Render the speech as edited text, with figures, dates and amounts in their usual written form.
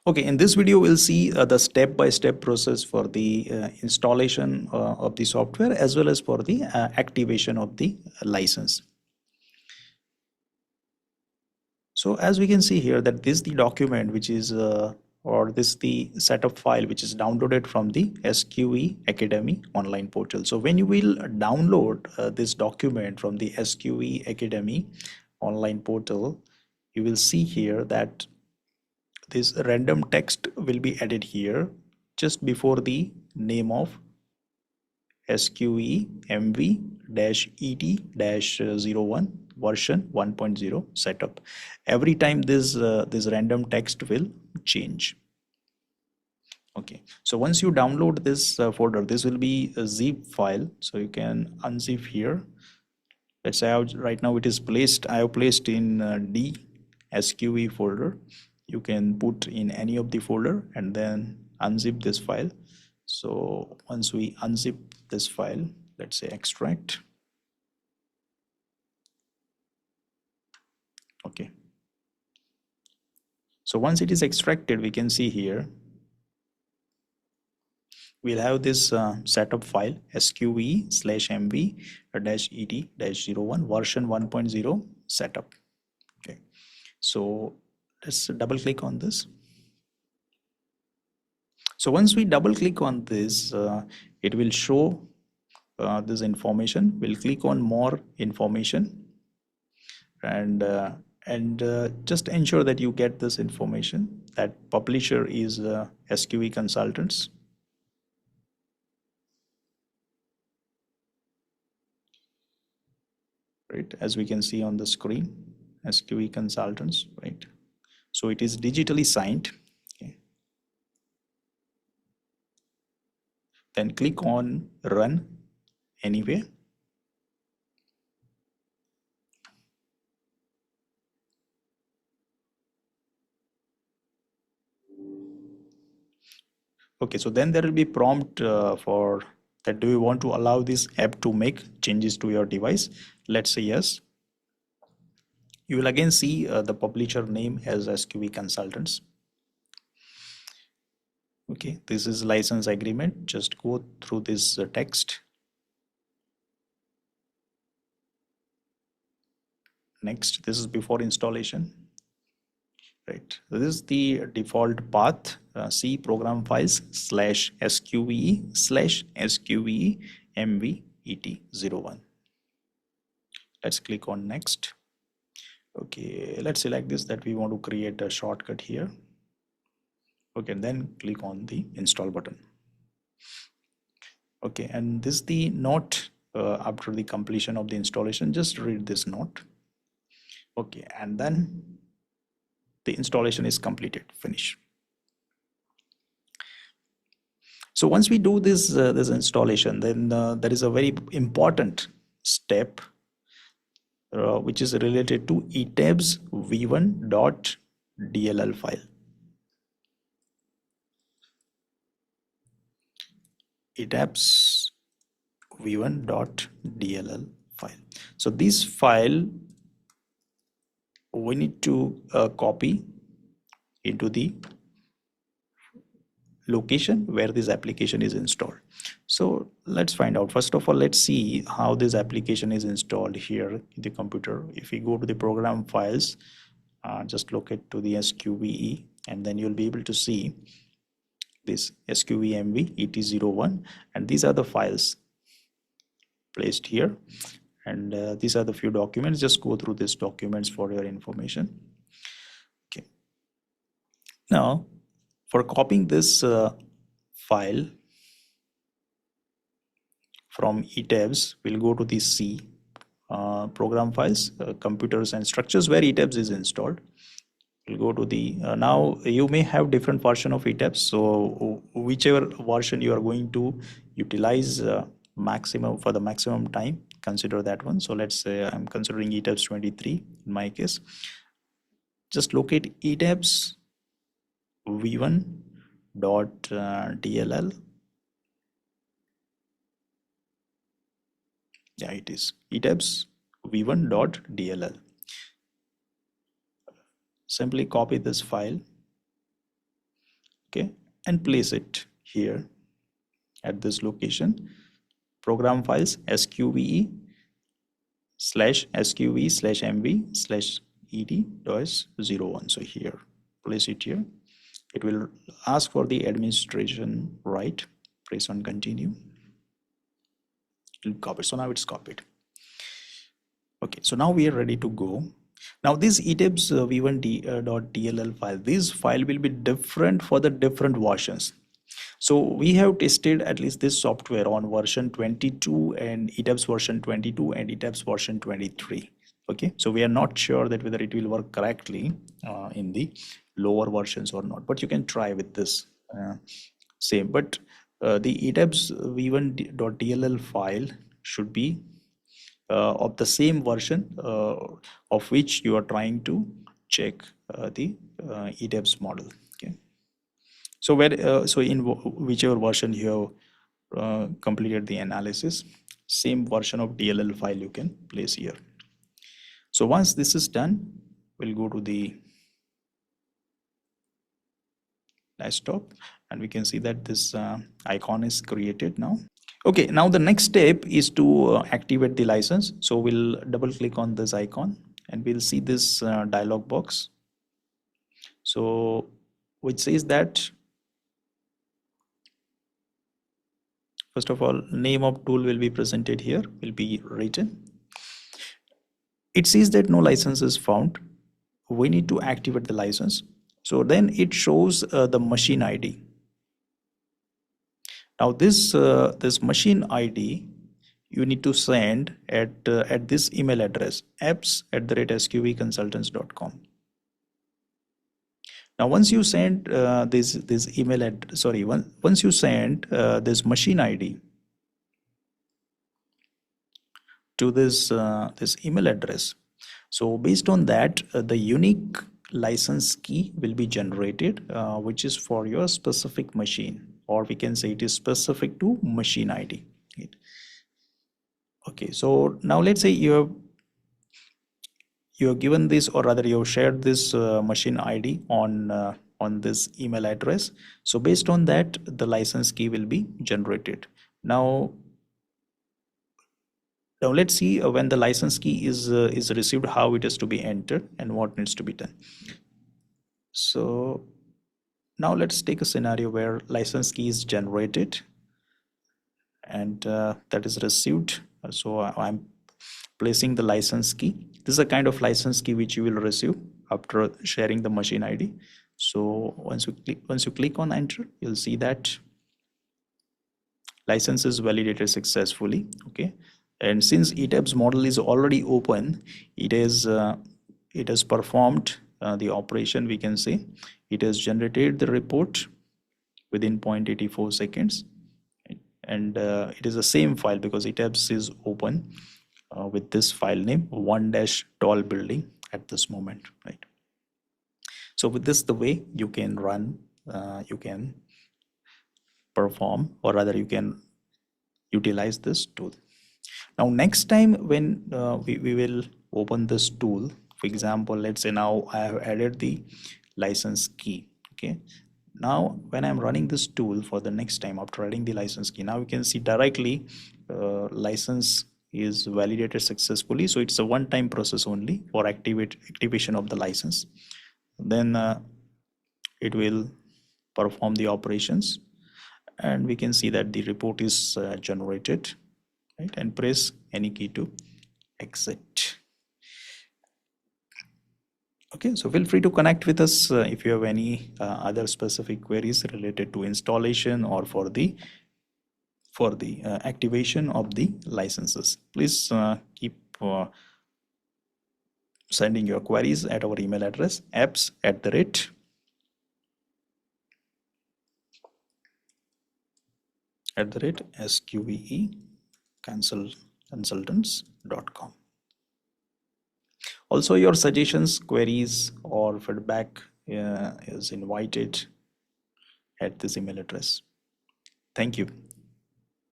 Okay, in this video, we'll see the step-by-step process for the installation of the software as well as for the activation of the license. So as we can see here that this is the document which is or this the setup file which is downloaded from the SQVE Academy online portal. So when you will download this document from the SQVE Academy online portal, you will see here that this random text will be added here just before the name of SQVE-MV-ET-01 version 1.0 setup. Every time this random text will change. Okay, so once you download this folder, this will be a zip file, so you can unzip here. Let's say right now it is placed, I have placed in D SQVE folder. You can put in any of the folder and then unzip this file. So once we unzip this file, let's say extract. Okay, so once it is extracted, we can see here we'll have this setup file SQVE/MV-ET-01 version 1.0 setup. Okay, so let's double click on this. So once we double click on this, it will show this information. We'll click on more information and just ensure that you get this information that publisher is SQVE Consultants. Right, as we can see on the screen, SQVE Consultants, right? So it is digitally signed. Okay. Then click on Run Anyway. Okay, so then there will be prompt for that. Do you want to allow this app to make changes to your device? Let's say yes. You will again see the publisher name as SQVE Consultants. Okay, this is license agreement. Just go through this text. Next, this is before installation. Right, this is the default path. C program files /SQVE/SQVE-MV-ET-01. Let's click on next. Okay, let's select this that we want to create a shortcut here. Okay, and then click on the install button. Okay, and this is the note after the completion of the installation. Just read this note. Okay, and then the installation is completed. Finish. So once we do this installation, then there is a very important step which is related to ETABS v1.dll file. ETABS v1.dll file. So this file we need to copy into the location where this application is installed. So let's find out. First of all, let's see how this application is installed here in the computer. If we go to the program files, just locate to the SQVE, and then you'll be able to see this SQVE-MV-ET-01, and these are the files placed here, and these are the few documents. Just go through these documents for your information. Okay, now for copying this file from ETABS, we'll go to the C program files, computers and structures, where ETABS is installed. We'll go to the now you may have different version of ETABS, so whichever version you are going to utilize maximum for the maximum time, consider that one. So let's say I'm considering ETABS 23 in my case. Just locate ETABS v1.dll. Yeah, it is ETABS v1.dll. Simply copy this file okay, and place it here at this location. Program files SQVE/MV/ET-01. So here, place it here. It will ask for the administration right. Press on continue. It'll copy. So now it's copied. Okay, so now we are ready to go. Now this ETABS v1.dll file, this file will be different for the different versions. So we have tested at least this software on version 22 and ETABS version 22 and ETABS version 23. Okay, so we are not sure that whether it will work correctly in the lower versions or not, but you can try with this same. But the ETABS v1.dll file should be of the same version of which you are trying to check the ETABS model. Okay, so in whichever version you have completed the analysis, same version of DLL file you can place here. So once this is done, we'll go to the desktop and we can see that this icon is created now. Okay, now the next step is to activate the license. So we'll double click on this icon and we'll see this dialog box. So which says that, first of all, name of tool will be presented here, will be written. It says that no license is found. We need to activate the license. So then it shows the machine ID. Now this machine ID you need to send at this email address, apps@sqveconsultants.com. Now once you send this email once you send this machine ID to this email address, so based on that the unique license key will be generated, which is for your specific machine, or we can say it is specific to machine ID. Okay, so now let's say you have given this, or rather you have shared this machine ID on this email address. So based on that the license key will be generated. Now let's see when the license key is received, how it is to be entered and what needs to be done. So now let's take a scenario where license key is generated and that is received. So I'm placing the license key. This is a kind of license key which you will receive after sharing the machine ID. So once you click on enter, you'll see that license is validated successfully. Okay, and since ETABS model is already open, it has performed the operation. We can say it has generated the report within 0.84 seconds, and it is the same file because ETABS is open with this file name 1-tall building at this moment, right? So with this, the way you can run, you can perform, or rather you can utilize this tool. Now next time when we will open this tool, for example, let's say now I have added the license key. Okay, now when I'm running this tool for the next time after adding the license key, now you can see directly license is validated successfully. So it's a one-time process only for activation of the license. Then it will perform the operations and we can see that the report is generated, right? And press any key to exit. Okay, so feel free to connect with us if you have any other specific queries related to installation or for the activation of the licenses. Please keep sending your queries at our email address apps@sqveconsultants.com. Also, your suggestions, queries, or feedback is invited at this email address. Thank you.